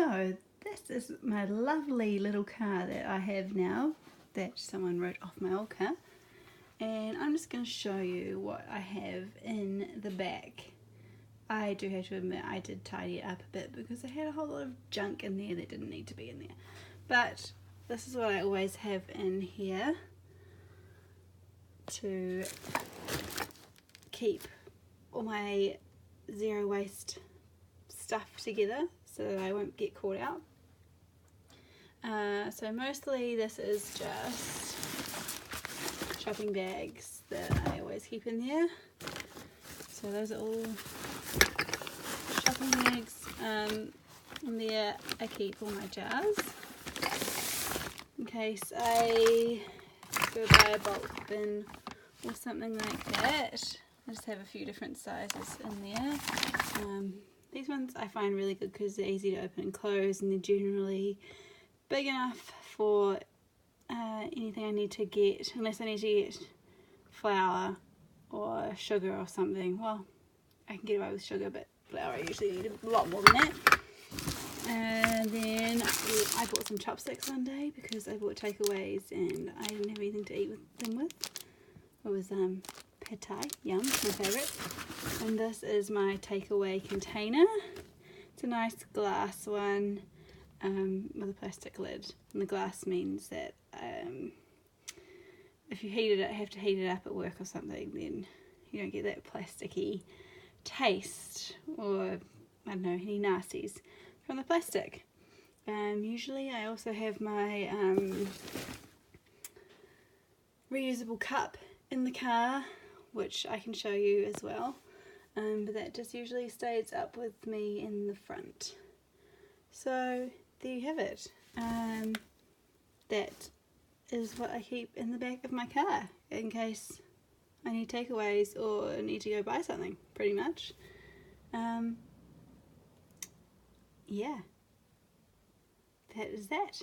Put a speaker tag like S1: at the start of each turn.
S1: So this is my lovely little car that I have now that someone wrote off my old car, and I'm just going to show you what I have in the back. I do have to admit I did tidy it up a bit because I had a whole lot of junk in there that didn't need to be in there, but this is what I always have in here to keep all my zero waste stuff together so that I won't get caught out. So mostly this is just shopping bags that I always keep in there. So those are all shopping bags. In there I keep all my jars in case I go buy a bulk bin or something like that. I just have a few different sizes in there. These ones I find really good because they're easy to open and close, and they're generally big enough for anything I need to get, unless I need to get flour or sugar or something. Well, I can get away with sugar, but flour I usually need a lot more than that. And then I bought some chopsticks one day because I bought takeaways and I didn't have anything to eat them with. It was pad thai, yum, my favourite. And this is my takeaway container. It's a nice glass one with a plastic lid. And the glass means that if you have to heat it up at work or something, then you don't get that plasticky taste or, I don't know, any nasties from the plastic. Usually I also have my reusable cup in the car, which I can show you as well, but that just usually stays up with me in the front. So there you have it. That is what I keep in the back of my car in case I need takeaways or need to go buy something, pretty much. Yeah, that is that.